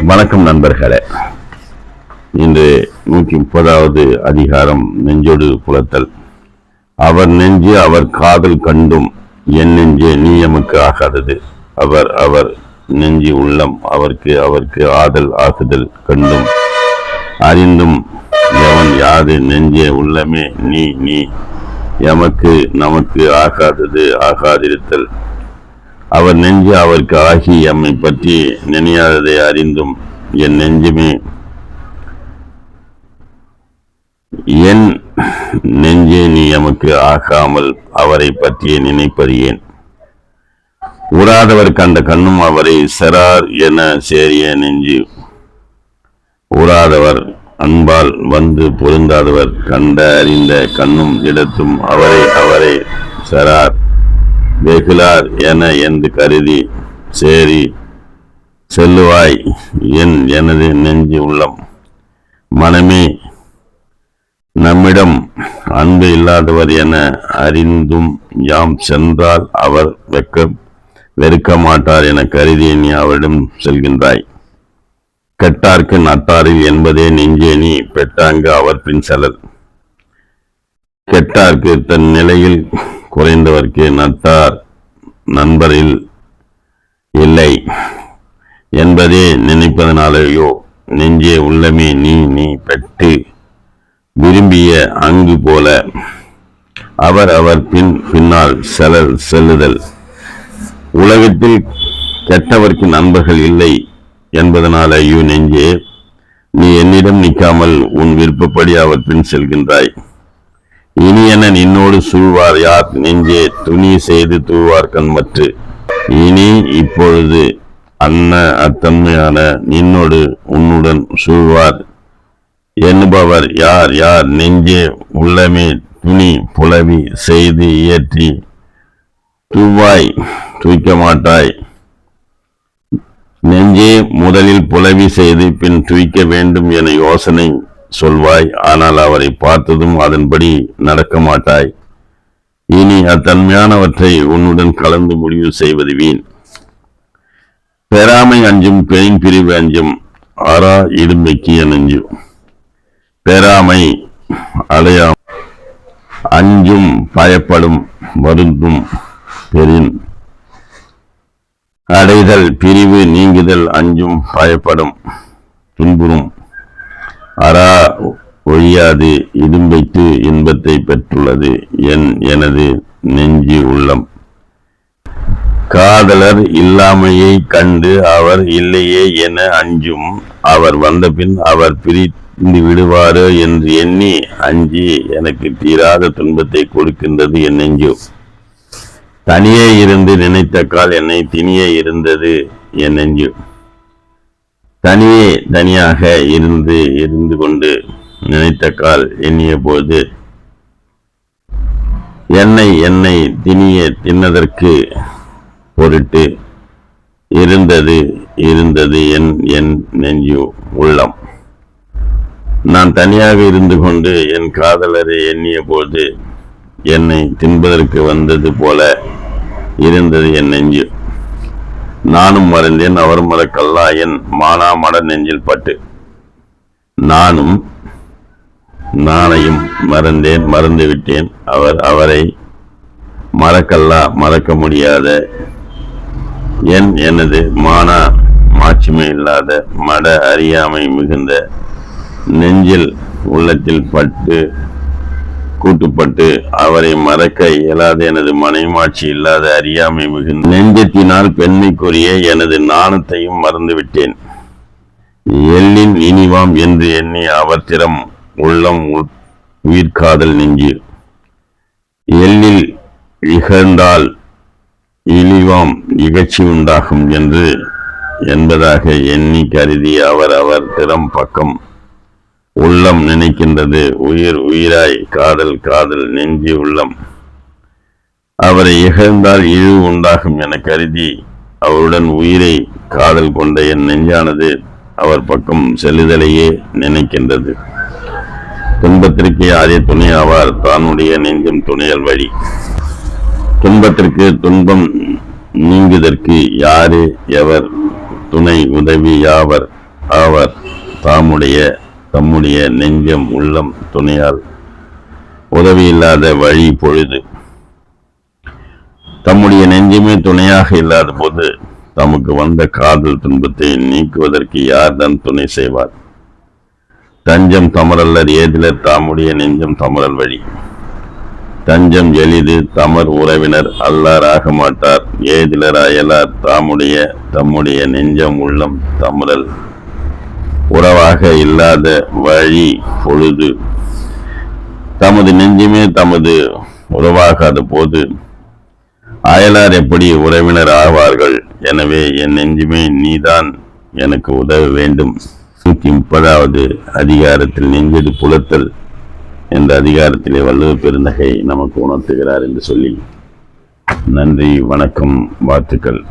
வணக்கம் நண்பர்களே. இன்று 130வது அதிகாரம் நெஞ்சொடு புலத்தல். அவர் நெஞ்சு அவர் காதல் கண்டும் என் நெஞ்சே நீ எமக்கு ஆகாதது. அவர் நெஞ்சு உள்ளம் அவருக்கு ஆதல் ஆகுதல் கண்டும் அறிந்தும் எவன் யாது நெஞ்சே உள்ளமே நீ எமக்கு நமக்கு ஆகாதது ஆகாதிருத்தல். அவர் நெஞ்சு அவருக்கு ஆகி எம்மை பற்றி நினையாததை அறிந்தும் என் நெஞ்சுமே என் நெஞ்சே நீ எமக்கு ஆகாமல் அவரை பற்றிய நினைப்பது ஏன்? உறாதவர் கண்ட கண்ணும் அவரை செரார் என சேரிய நெஞ்சு உறாதவர் அன்பால் வந்து பொருந்தாதவர் கண்ட அறிந்த கண்ணும் இடத்தும் அவரை செரார் வெகுளார் என்று கருதி சேரி செல்லுவாய் எனது நெஞ்சு உள்ளம். மனமே நம்மிடம் அன்பு இல்லாதவர் என அறிந்தும் யாம் சென்றால் அவர் வெறுக்க மாட்டார் என கருதி நீ அவரிடம் செல்கின்றாய். கெட்டார்க்கு நட்டாரில் என்பதே நெஞ்சே நீ பெட்டாங்கு அவர் பின் செலல். கெட்டார்க்கு தன் நிலையில் குறைந்தவர்க்கு நட்டார் நண்பரில் இல்லை என்பதே நினைப்பதனாலேயோ நெஞ்சே உள்ளமே நீ பெற்று விரும்பிய அங்கு போல அவர் பின்னால் செல்லுதல். உலகத்தில் கெட்டவர்க்கு நண்பர்கள் இல்லை என்பதனாலேயோ நெஞ்சே நீ என்னிடம் நிற்காமல் உன் விருப்பப்படி அவர் பின் செல்கின்றாய். இனி என நின்னோடு சூழ்வார் யார் நெஞ்சே துணி செய்து தூவார் கண்மற்று. இனி இப்பொழுது அத்தன்மையான நின்னோடு உன்னுடன் சூழ்வார் எண்ணுபவர் யார் நெஞ்சே உள்ளமே துணி புலவி செய்து இயற்றி தூய்க்க மாட்டாய். நெஞ்சே முதலில் புலவி செய்து பின் தூய்க்க வேண்டும் என யோசனை சொல்வாய். ஆனால் அவரை பார்த்ததும் அதன்படி நடக்க மாட்டாய். இனி அத்தன்மையானவற்றை உன்னுடன் கலந்து முடிவு செய்வது வீண். பெறாமை அஞ்சும் பெயின் பிரிவு அஞ்சும் ஆறா இடும்பைக்கிய நெஞ்சு. பெறாமை அடையாம் அஞ்சும் பயப்படும் வருந்தும் பெரின் அடைதல் பிரிவு நீங்குதல் அஞ்சும் பயப்படும் துன்புறும் அரா ஒழியாது இடும்பைக்கு இன்பத்தை பெற்றுள்ளது எனது நெஞ்சு உள்ளம். காதலர் இல்லாமையை கண்டு அவர் இல்லையே என அஞ்சும் அவர் வந்தபின் அவர் பிரிந்து விடுவாரோ என்று எண்ணி அஞ்சி எனக்கு தீராத துன்பத்தை கொடுக்கின்றது என் நெஞ்சு. தனியே இருந்து நினைத்த கால் என்னை திணியே இருந்தது என் நெஞ்சு. தனியாக இருந்து கொண்டு நினைத்த கால் எண்ணிய போது என்னை திணிய தின்னதற்கு பொருட்டு இருந்தது என் நெஞ்சு உள்ளம். நான் தனியாக இருந்து கொண்டு என் காதலரை எண்ணிய போது என்னை தின்பதற்கு வந்தது போல இருந்தது என் நெஞ்சு. நானும் மறந்தேன் அவர் மறக்கல்லா என் மானா மட நெஞ்சில் பட்டு. நானையும் மறந்துவிட்டேன் அவரை மறக்கல்லா மறக்க முடியாத எனது மானா மாட்சிமை இல்லாத மட அறியாமை மிகுந்த நெஞ்சில் உள்ளத்தில் கூட்டுப்பட்டு அவரை மறக்க இயலாத எனது மனைமாட்சி இல்லாத அறியாமை மிகுந்த நெஞ்சத்தினால் பெண்மைக்குரிய எனது நாணத்தையும் மறந்துவிட்டேன். எல்லின் இனிவாம் என்று எண்ணி அவற்றிடம் உள்ளம் உயிர்காதல் நெஞ்சு. எல்லில் இகழ்ந்தால் இழிவாம் இகழ்ச்சி உண்டாகும் என்பதாக எண்ணி கருதி அவர் திறம் பக்கம் உள்ளம் நினைக்கின்றது. உயிராய் காதல் நெஞ்சு உள்ளம். அவரை இகழ்ந்தால் இழிவு உண்டாகும் என கருதி அவருடன் உயிரை காதல் கொண்ட என் நெஞ்சானது அவர் பக்கம் செல்லுதலையே நினைக்கின்றது. துன்பத்திற்கு அதே துணை ஆவார் தானுடைய நெஞ்சும் துணையல் வழி. துன்பத்திற்கு துன்பம் நீங்குதற்கு யாரு எவர் துணை உதவி யாவர் உறவார் தம்முடைய நெஞ்சம் உள்ளம் துணையால் உதவியில்லாத வழி பொழுது. தம்முடைய நெஞ்சமே துணையாக இல்லாத போது தமக்கு வந்த காதல் துன்பத்தை நீக்குவதற்கு யார்தான் துணை செய்வார்? தஞ்சம் தமரல்லர் ஏதிலர் தாமுடைய நெஞ்சம் தமரல் வழி. தஞ்சம் எளிது தமர் உறவினர் அல்லார் ஆக மாட்டார் ஏதிலர் அயலார் தம்முடைய நெஞ்சம் உள்ளம் தமரல் உறவாக இல்லாத வழி பொழுது. தமது நெஞ்சமே தமது உறவாகாத போது அயலார் எப்படி உறவினர் ஆவார்கள்? எனவே என் நெஞ்சுமே நீதான் எனக்கு உதவ வேண்டும். 130வது அதிகாரத்தில் நெஞ்சது புலத்தல் என்ற அதிகாரத்திலே வள்ளுவ பெருந்தகை நமக்கு உணர்த்துகிறார் என்று சொல்லி நன்றி, வணக்கம், வாழ்த்துக்கள்.